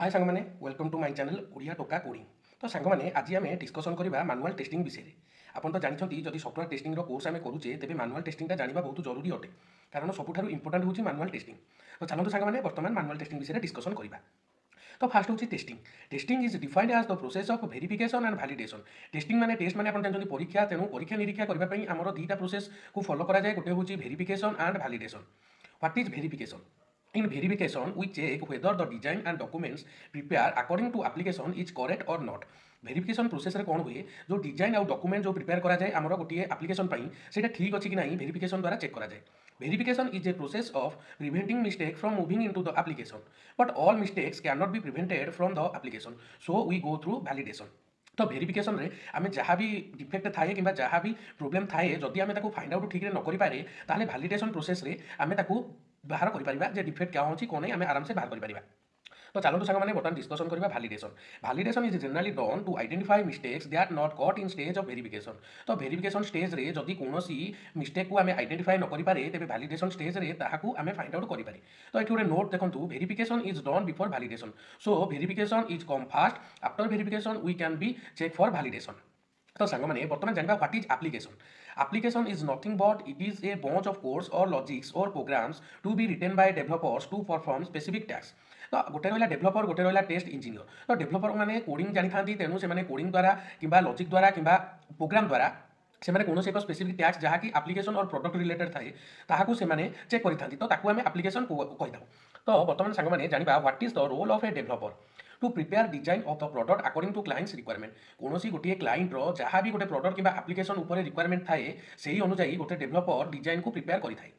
हाय सांग मैंने welcome to my channel Odia टोका कोडिंग। तो सांग मैंने आज आम डिस्कसन करवा मैनुअल टेस्टिंग विषय में। आपन तो जानते जदि सॉफ्टवेयर टेस्टिंग कोर्स आम करुचे तेज मैनुअल टेस्टिंग जाना बहुत जरूरी अटे कारण सबुठ इंपोर्टाट हूँ मैनुअल टेस्टिंग। तो चलते सांग मैंने बर्तमान मैनुअल टेस्टिंग विषय में डिस्कसन करवा। तो फास्ट हूँ testing. Testing is defined as the process of verification and validation. Testing माने टेस्ट माने आप जानते परीक्षा तेणु परीक्षा निरीक्षा करने आमर दुईटा प्रोसेस को फॉलो करा जाए। गोटे हूँ verification and validation. What is verification? In verification, we check whether the design and documents prepared according to application is correct or not. Verification process रे कौन हुए जो डिजाइन आउ डॉक्यूमेंट जो प्रिपेयर करा जाए आमर गोटे एप्लिकेशन से ठीक अच्छी कि नहीं भेरिफिकेशन द्वारा चेक करा जाए। Verification is a process of preventing mistake from moving into the application, but all mistakes cannot be prevented from the application. So we go through validation. तो भेरिफिकेशन रे आम जहाँ भी डिफेक्ट थाए कि जहाँ भी प्रोब्लेम थाए जदि आम फाइंड आउट ठीक न करें ताहले वैलिडेशन प्रोसेस रे आम बाहर कर डिफेक्ट क्या अच्छी कौन नहीं आम आराम से बाहर कर। तो चलते सांग मैंने बर्तमान डिस्कसन करवा validation. Validation is generally done to identify mistakes that not caught in stage of verification. तो वेरिफिकेशन स्टेज रे जदि कौन मिस्टेक को आम आइडेंटिफाई न करें तेज वैलिडेशन स्टेज रे ताहाकू आम फाइंड आउट करें। तो ये गोटे नोट देखो verification is done before validation. So verification is come first after verification we can be check for validation. तो सांग मैंने बर्तमान जानवा what is application. Application is nothing but it is a bunch of codes और logics और programs to be written by developers to perform specific task. तो गोटे रहा डेभलपर गोटे रहा टेस्ट इंजीनियर। तो डेभलपर मैंने कोडिंग जानी था तेणु से कोडिंग द्वारा कि लॉजिक द्वारा कि प्रोग्राम द्वारा से कौन एक स्पेसिफिक टास्क जहाँकि एप्लिकेशन और प्रोडक्ट रिलेटेड थाए ताकू से चेक करें तो आम एप्लिकेशन कही था। तो बर्तमान सांग मैंने जानवा what is the role of a developer to prepare design of the product according to clients requirement. कौन गोटे क्लाइंट जहाँ भी गोटे प्रोडक्ट कि एप्लिकेशन उपर रिक्वायरमेंट थाए से अनुजाई गोटे डेभलपर डिजाइन को प्रिपेयर करें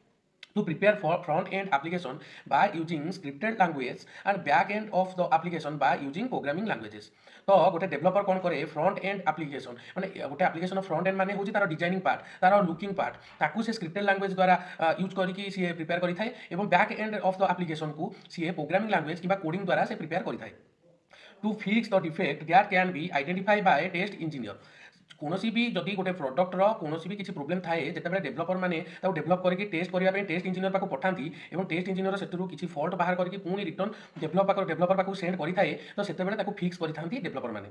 to prepare for front end application by using scripted language and back end of the application by using programming languages। तो गोटे डेभलपर कौन करे फ्रंट एंड एप्लिकेशन माने गोटे एप्लिकेशन फ्रंट एंड माने होची तार डिजाइनिंग पार्ट तार लुकिंग पार्ट ताकू से स्क्रिप्टेड लैंग्वेज द्वारा यूज करके सी प्रिपेयर करि थाए एवं back end of the application को सी प्रोग्रामिंग लैंग्वेज किबा कोडिंग द्वारा से प्रिपेयर करि थाए to fix the defect that can be identify by test engineer. कौन भी जदि गोटे प्रडक्टर कौन भी किसी प्रोब्लेम थाए जिते डेभलपर मैंने डेभलप करके टेस्ट करने टेस्ट इंजीनियर पाक पठाती और टेस्ट इंजीनियर से किसी फल्ट बाहर करके पुणी रिटर्न डेभलपर पाक सेंड करें तो से फिक्स करते डेभलपर मैंने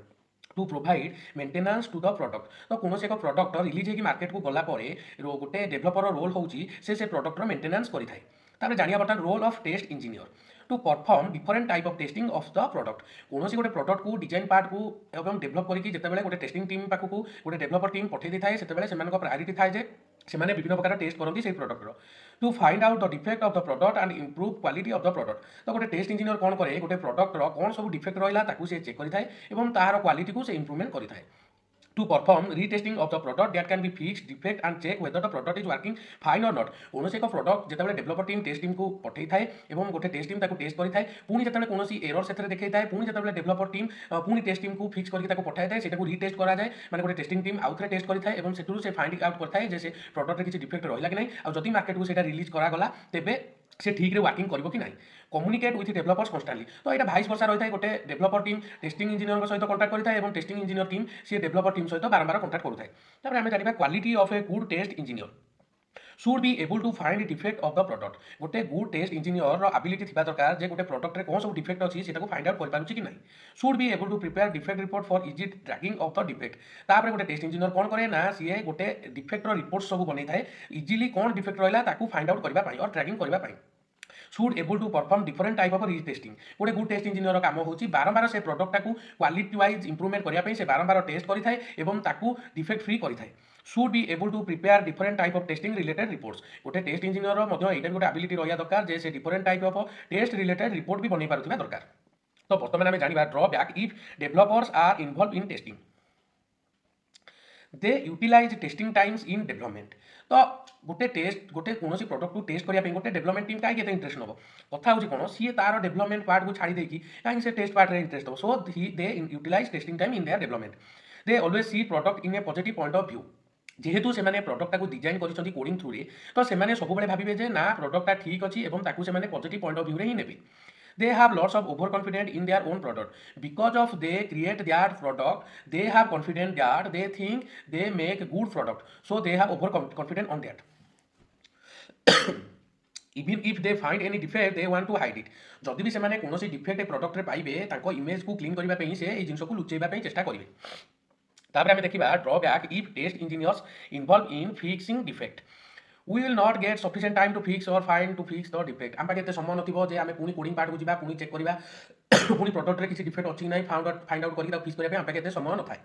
to provide maintenance to the product. तो कौन एक प्रोडक्ट रिलीज होगी मार्केट को गलापर गोटे डेभलपर रोल होची से प्रोडक्टर मेंटेनेंस करें। जानिया बर्तमान role of test engineer to perform different type of testing of the product. कौन गोटे प्रोडक्ट को डिजाइन पार्ट को एवं डेभलप करके जितेबाला गोटे टेस्टिंग टीम पाखक गोटे डेभलपर टीम पठे थाए से प्रायोरिटी थाए जे से विभिन्न प्रकार टेस्ट करती से प्रोडक्टर to find out the defect of the product and improve quality of the product. तो गोटे टेस्ट इंजीनियर कौन करे गोटे प्रोडक्टर कौन सब डिफेक्ट रहा से चेक करें और तार क्वालिटी को से इंप्रूवमेंट करें to perform retesting of the product that can be fixed defect and check whether the product is working fine or not। कौन एक प्रोडक्ट जिते डेभलपर टीम टेस्ट टीम को पठे थाए और गोटे टेस्ट टीम टेस्ट करें पुणी जो कौन एरर से देखा थाए पुणी जो डेभलपर टीम पुणी टेस्ट टीम को फिक्स करके पठाई थाए से रिटेस्ट करा जाए मैंने गोटे टेस्टिंग टीम आउ थे टेस्ट करें से फाइंड आउट करता है से प्रोडक्ट किसी डिफेक्ट रहा कि नहीं आदि मार्केट को रिलीज करागला तेज से ठीक वर्किंग कर कि नहीं कम्युनिकेट विथ डेभलपर्स कन्स्टांटली। तो यहाँ भाइस वर्षा रही है गोटे डेभलपर टीम टेस्टिंग इंजीनियर सहित कंटाक्ट करें और टेस्टिंग इंजीनियर टीम सी डेभलपर टीम सहित बारंबार कंटाक्ट करें। आम जानवा quality of a good test engineer should be able to find defect of the product. गोटे गुड टेस्ट इंजीनियर एबिलिटी थी दरकार जे गोटे प्रोडक्ट में कौन सब डिफेक्ट अच्छी से फाइंड आउट कर कि नहीं। Should be able to prepare defect report for easy tracking of the defect. तापर गोटे टेस्ट इंजीनियर कौन करे ना सी गोटे डिफेक्ट रिपोर्ट सब बनी था इजिली कौन डिफेक्ट रहा फाइंड आउट करने और ट्रैकिंग करने। Should able to perform different type of testing. गोटे गुड टेस्ट इंजीनियर काम होची बारंबार से प्रोडक्ट को क्वालिटी वाइज इंप्रूवमेंट करने से बारंबार टेस्ट करें और डिफेक्ट फ्री करें। Should be able to prepare different type of testing related reports. गोटे टेस्ट इंजीनियर यहाँ गोटे एबिलिटी रहा दरकार जे से different type of test related report भी बन पार्थिबा दरकार। तो बर्तमान आम जानवा drawback if developers are involve in testing they utilize testing times in development. तो गोटे टेस्ट गोटे कौन प्रोडक्ट को टेस्ट करने गोटे डेभलपमेंट टीम कहीं इंटरेस्ट नब कथा हूँ कौन सी तार डेभलपमेंट पार्ट को छाड़ी देकी कहीं से टेस्ट पार्ट में इंटरेस्ट हो so they utilize testing time in their development. They always see product in a positive point of view जेहेतु से प्रोडक्टा को डिजाइन कर कोडिंग थ्रू रे तो से सब भावे ना प्रोडक्टा ठीक अच्छी और पॉजिटिव पॉइंट ऑफ व्यू रे ही नेबे। They have lots of overconfidence in their own product because of they create their product they have confidence that they think they make good product so they have overconfidence on that। Even if they find any defect they want to hide it जदि भी से कौन defect product में पाइबे image को clean करने से ये जिनस को लुचेबा चेष्टा करेंगे तापर आम देखा drawback if test engineers involve in fixing defect we will not get sufficient time to fix or find to fix the defect आम पाखे समय नथिबो जे आमे पुनी कोडिंग पार्ट को जिबा पुनी चेक करबा पुनी प्रोडक्ट रे किसी डिफेक्ट अछि नै फाइंड आउट करके फिक्स करबा आम पाखे समय न थाए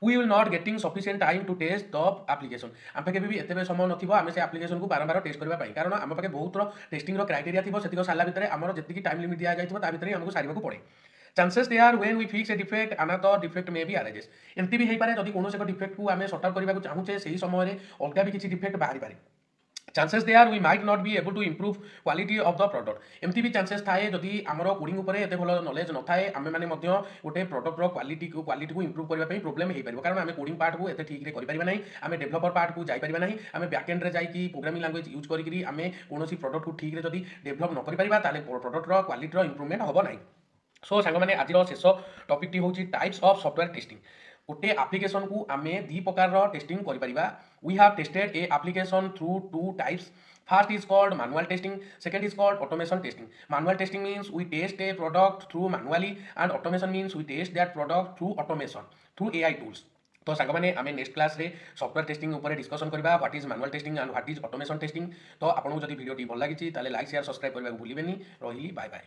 we will not getting sufficient time to test the application आम पाखे भी एते समय नथिबो आमे से एप्लीकेशन को बारंबार टेस्ट करबा पई कारण आम पाखे बहुत टेस्टिंग रो क्राइटेरिया थिबो सेतिको साला भितरे हमर जेतिकी टाइम लिमिट दिया जाइथिबो ता भितरे हमको सारिबा को पड़े chances they are when we fix a defect another defect may be arises एमती भी हेई पारे जदि कोनो से डिफेक्ट को आमे सॉर्ट आउट करबा को चाहूचे सेही समय रे अलगा भी किछि डिफेक्ट बाहरी पारे chances there we might not be able to improve quality of the product एमती भी chances थाए जदि आमर कोडिंग उपरे एते भलो नॉलेज न थाए आमे माने मध्य गोटे प्रोडक्ट रो क्वालिटी को इंप्रूव करबा पई प्रॉब्लम हेई परबो कारण आमे कोडिंग पार्ट को एते ठीक रे करि परिबा नै आमे डेवलपर पार्ट को जाई परिबा नै आमे बैक एंड रे जाई कि प्रोग्रामिंग लैंग्वेज यूज करिकरी आमे कोनोसी प्रोडक्ट को ठीक रे जदि डेवलप न करि परिबा ताले प्रोडक्ट रो क्वालिटी रो इंप्रूवमेंट होबो नै सो सांग माने आज शेष टॉपिक टी होची टाइप्स ऑफ सॉफ्टवेयर टेस्टिंग गोटे एप्लिकेशन को आमे दी प्रकार टेस्टिंग करि परिबा we have tested a application through two types First is called manual testing, second is called automation testing. Manual testing means we test a product through manually and automation means we test that product through automation, through AI tools. तो सांग मैंने आम next class रे software testing ऊपर discussion करबा what is manual testing and what is automation testing तो आपको जदि वीडियो भल लगी लाइक शेयर सब्सक्राइब करने को भूलिबेनी रही बाय बाय।